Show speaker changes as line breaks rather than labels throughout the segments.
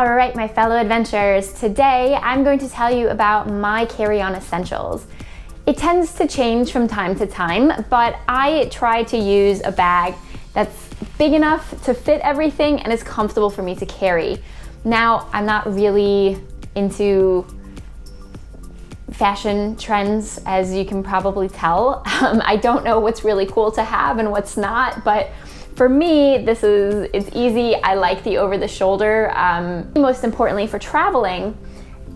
All right, my fellow adventurers, today I'm going to tell you about my carry-on essentials. It tends to change from time to time, but I try to use a bag that's big enough to fit everything and is comfortable for me to carry. Now, I'm not really into fashion trends, as you can probably tell. I don't know what's really cool to have and what's not, but for me, it's easy. I like the over-the-shoulder. Most importantly, for traveling,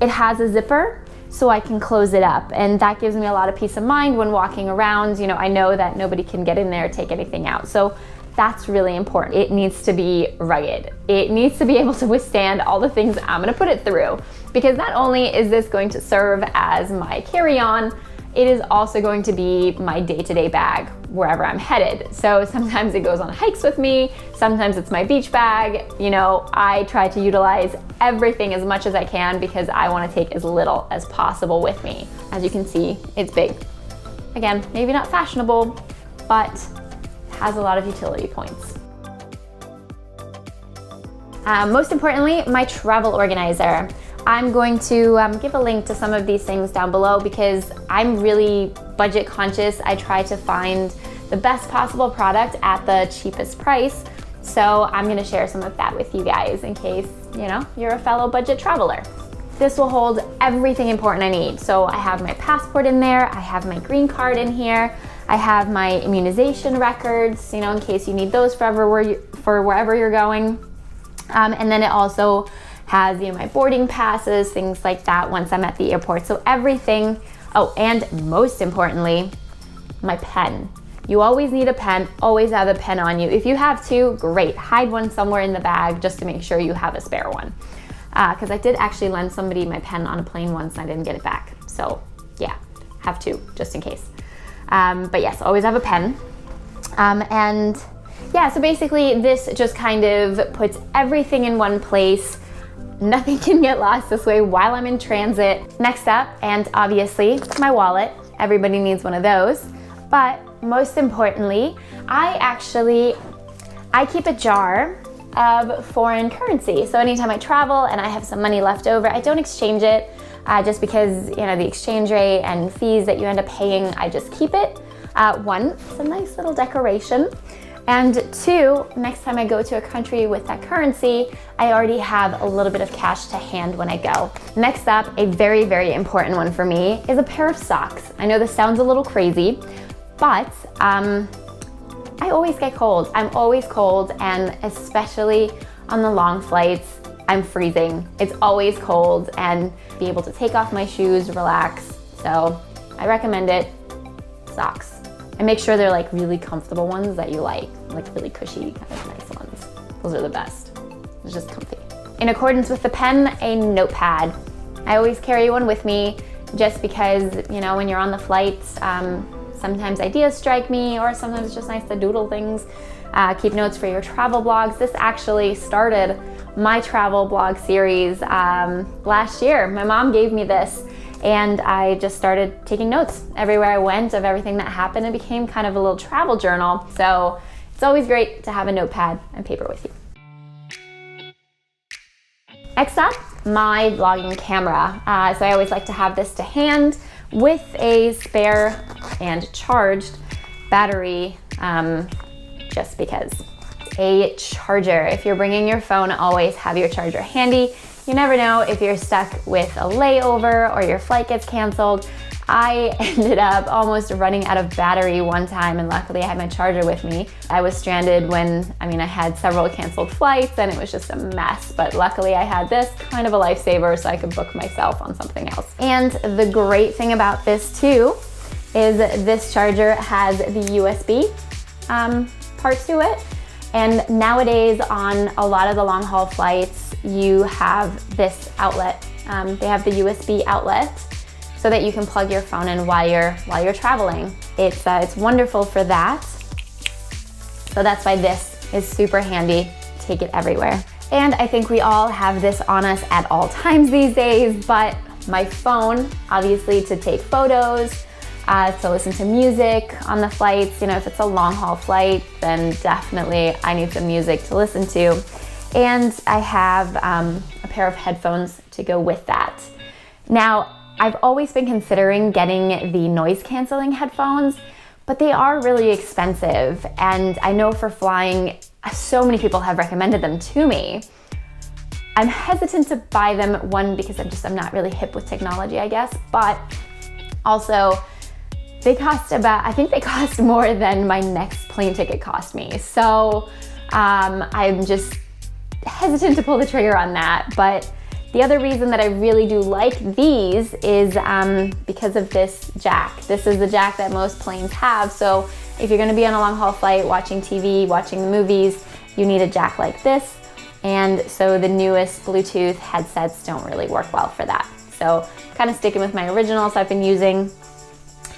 it has a zipper so I can close it up, and that gives me a lot of peace of mind when walking around. You know, I know that nobody can get in there, take anything out. So that's really important. It needs to be rugged. It needs to be able to withstand all the things I'm gonna put it through, because not only is this going to serve as my carry-on, it is also going to be my day-to-day bag wherever I'm headed. So sometimes it goes on hikes with me, sometimes it's my beach bag. You know, I try to utilize everything as much as I can because I want to take as little as possible with me. As you can see, it's big. Again, maybe not fashionable, but has a lot of utility points. Most importantly, my travel organizer. I'm going to give a link to some of these things down below because I'm really budget conscious. I try to find the best possible product at the cheapest price. So I'm gonna share some of that with you guys in case, you know, you're a fellow budget traveler. This will hold everything important I need. So I have my passport in there, I have my green card in here, I have my immunization records, you know, in case you need those for wherever you're going. And then it also has, you know, my boarding passes, things like that once I'm at the airport. So everything, oh, and most importantly, my pen. You always need a pen, always have a pen on you. If you have two, great, hide one somewhere in the bag just to make sure you have a spare one. Because I did actually lend somebody my pen on a plane once and I didn't get it back. So yeah, have two just in case. But yes, always have a pen. And yeah, so basically this just kind of puts everything in one place. Nothing can get lost this way while I'm in transit. Next up, and obviously, my wallet. Everybody needs one of those. But most importantly, I keep a jar of foreign currency. So anytime I travel and I have some money left over, I don't exchange it just because, you know, the exchange rate and fees that you end up paying, I just keep it. One, it's a nice little decoration. And two, next time I go to a country with that currency, I already have a little bit of cash to hand when I go. Next up, a very, very important one for me is a pair of socks. I know this sounds a little crazy, but I always get cold. I'm always cold, and especially on the long flights, I'm freezing. It's always cold, and be able to take off my shoes, relax. So I recommend it, socks. And make sure they're like really comfortable ones that you like really cushy, kind of nice ones. Those are the best. It's just comfy. In accordance with the pen, a notepad. I always carry one with me just because, you know, when you're on the flights, sometimes ideas strike me, or sometimes it's just nice to doodle things. Keep notes for your travel blogs. This actually started my travel blog series last year. My mom gave me this, and I just started taking notes everywhere I went of everything that happened. It became kind of a little travel journal. So it's always great to have a notepad and paper with you. Next up, my vlogging camera. So I always like to have this to hand with a spare and charged battery, just because. A charger. If you're bringing your phone, always have your charger handy. You never know if you're stuck with a layover or your flight gets canceled. I ended up almost running out of battery one time, and luckily I had my charger with me. I was stranded when, I had several canceled flights and it was just a mess, but luckily I had this, kind of a lifesaver, so I could book myself on something else. And the great thing about this too is this charger has the USB part to it. And nowadays on a lot of the long haul flights, you have this outlet. They have the USB outlet so that you can plug your phone in while you're traveling. It's wonderful for that. So that's why this is super handy. Take it everywhere. And I think we all have this on us at all times these days, but my phone, obviously to take photos, to listen to music on the flights. You know, if it's a long haul flight, then definitely I need some music to listen to. And I have a pair of headphones to go with that. Now, I've always been considering getting the noise canceling headphones, but they are really expensive. And I know for flying, so many people have recommended them to me. I'm hesitant to buy them, one, because I'm not really hip with technology, I guess, but also they cost I think they cost more than my next plane ticket cost me. So I'm just hesitant to pull the trigger on that. But the other reason that I really do like these is because of this jack. This is the jack that most planes have. So if you're gonna be on a long haul flight, watching TV, watching the movies, you need a jack like this. And so the newest Bluetooth headsets don't really work well for that. So kind of sticking with my originals I've been using,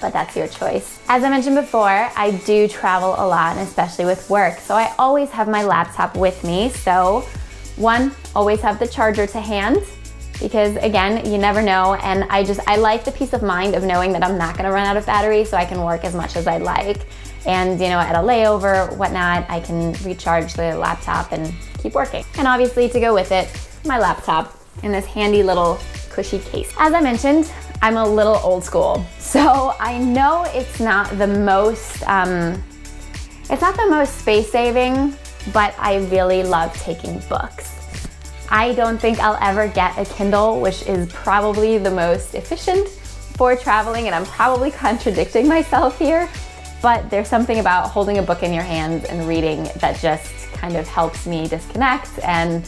but that's your choice. As I mentioned before, I do travel a lot, and especially with work. So I always have my laptop with me. So one, always have the charger to hand, because again, you never know. And I like the peace of mind of knowing that I'm not gonna run out of battery, so I can work as much as I like. And at a layover, whatnot, I can recharge the laptop and keep working. And obviously to go with it, my laptop in this handy little cushy case. As I mentioned, I'm a little old school. So I know it's not the most space saving, but I really love taking books. I don't think I'll ever get a Kindle, which is probably the most efficient for traveling, and I'm probably contradicting myself here, but there's something about holding a book in your hands and reading that just kind of helps me disconnect. And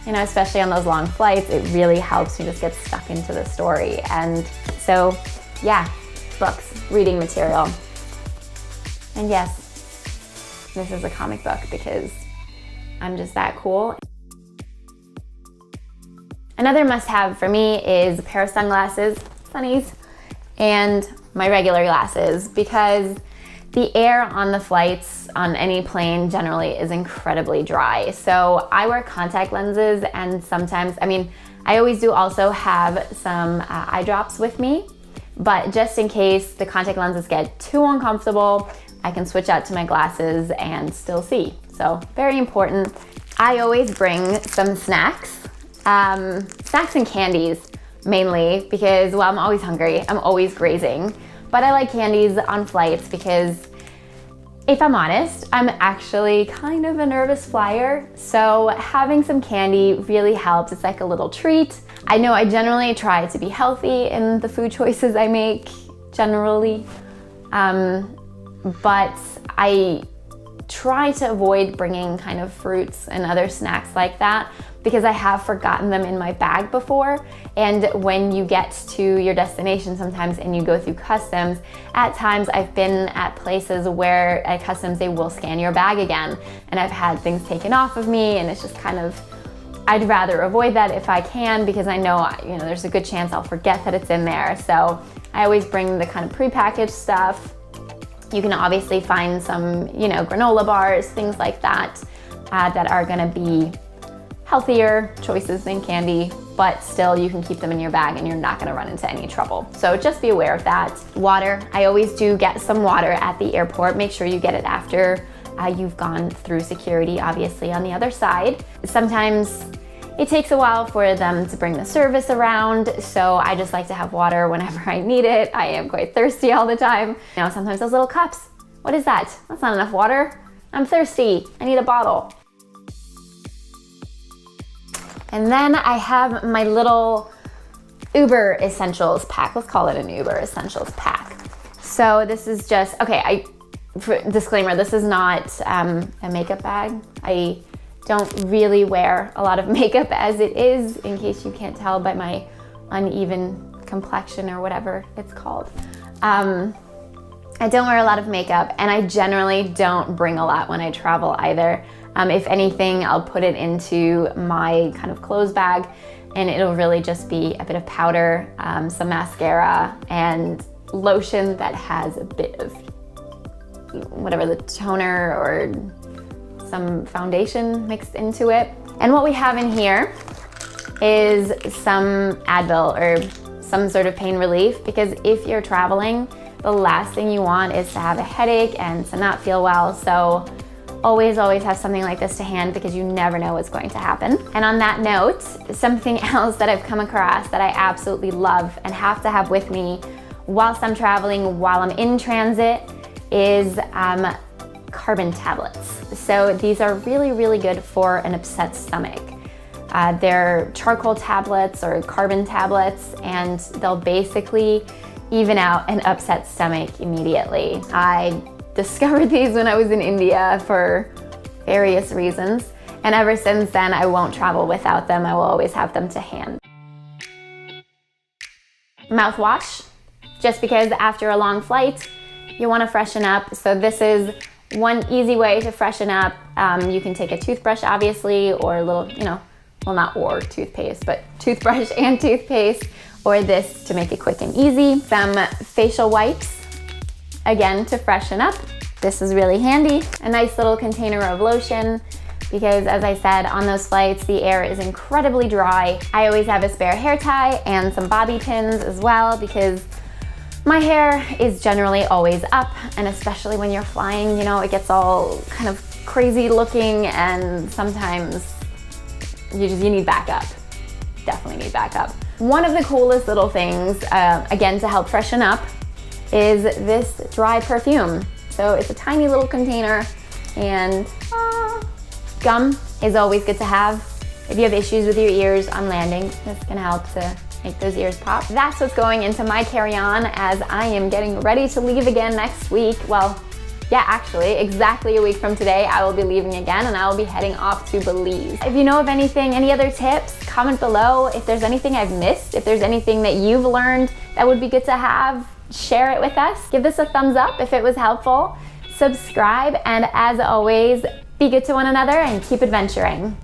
especially on those long flights, it really helps me just get stuck into the story. And so yeah, books, reading material. And yes, this is a comic book because I'm just that cool. Another must-have for me is a pair of sunglasses, sunnies, and my regular glasses, because the air on the flights on any plane generally is incredibly dry. So I wear contact lenses, and sometimes, I always do also have some eye drops with me, but just in case the contact lenses get too uncomfortable, I can switch out to my glasses and still see. So very important. I always bring some snacks and candies mainly because, well, I'm always hungry, I'm always grazing. But I like candies on flights because, if I'm honest, I'm actually kind of a nervous flyer. So having some candy really helps. It's like a little treat. I know I generally try to be healthy in the food choices I make, generally. But I try to avoid bringing kind of fruits and other snacks like that, because I have forgotten them in my bag before. And when you get to your destination sometimes and you go through customs, at times I've been at places where at customs they will scan your bag again, and I've had things taken off of me, and it's just kind of, I'd rather avoid that if I can, because I know, there's a good chance I'll forget that it's in there. So I always bring the kind of prepackaged stuff. You can obviously find some, granola bars, things like that, that are gonna be healthier choices than candy, but still you can keep them in your bag and you're not gonna run into any trouble. So just be aware of that. Water, I always do get some water at the airport. Make sure you get it after you've gone through security, obviously on the other side. Sometimes it takes a while for them to bring the service around, so I just like to have water whenever I need it. I am quite thirsty all the time. Sometimes those little cups, what is that? That's not enough water. I'm thirsty, I need a bottle. And then I have my little Uber Essentials pack. Let's call it an Uber Essentials pack. So this is just, disclaimer, this is not a makeup bag. I don't really wear a lot of makeup as it is, in case you can't tell by my uneven complexion or whatever it's called. I don't wear a lot of makeup, and I generally don't bring a lot when I travel either. If anything, I'll put it into my kind of clothes bag, and it'll really just be a bit of powder, some mascara, and lotion that has a bit of whatever, the toner or some foundation mixed into it. And what we have in here is some Advil or some sort of pain relief, because if you're traveling, the last thing you want is to have a headache and to not feel well. So always have something like this to hand because you never know what's going to happen. And on that note, something else that I've come across that I absolutely love and have to have with me whilst I'm traveling, while I'm in transit, is carbon tablets. So these are really good for an upset stomach. They're charcoal tablets or carbon tablets, and they'll basically even out an upset stomach immediately. I discovered these when I was in India for various reasons, and ever since then I won't travel without them. I will always have them to hand. Mouthwash, just because after a long flight you want to freshen up. So this is one easy way to freshen up. You can take a toothbrush, obviously, or a little, well, not or toothpaste, but toothbrush and toothpaste, or this to make it quick and easy. Some facial wipes, again, to freshen up. This is really handy. A nice little container of lotion, because as I said, on those flights, the air is incredibly dry. I always have a spare hair tie and some bobby pins as well, because my hair is generally always up, and especially when you're flying, it gets all kind of crazy looking, and sometimes you need backup. Definitely need backup. One of the coolest little things, again, to help freshen up, is this dry perfume. So it's a tiny little container, and gum is always good to have. If you have issues with your ears on landing, this can help to make those ears pop. That's what's going into my carry-on as I am getting ready to leave again next week. Well, yeah, actually, exactly a week from today, I will be leaving again, and I will be heading off to Belize. If you know of anything, any other tips, comment below. If there's anything I've missed, if there's anything that you've learned that would be good to have, share it with us. Give this a thumbs up if it was helpful. Subscribe, and as always, be good to one another and keep adventuring.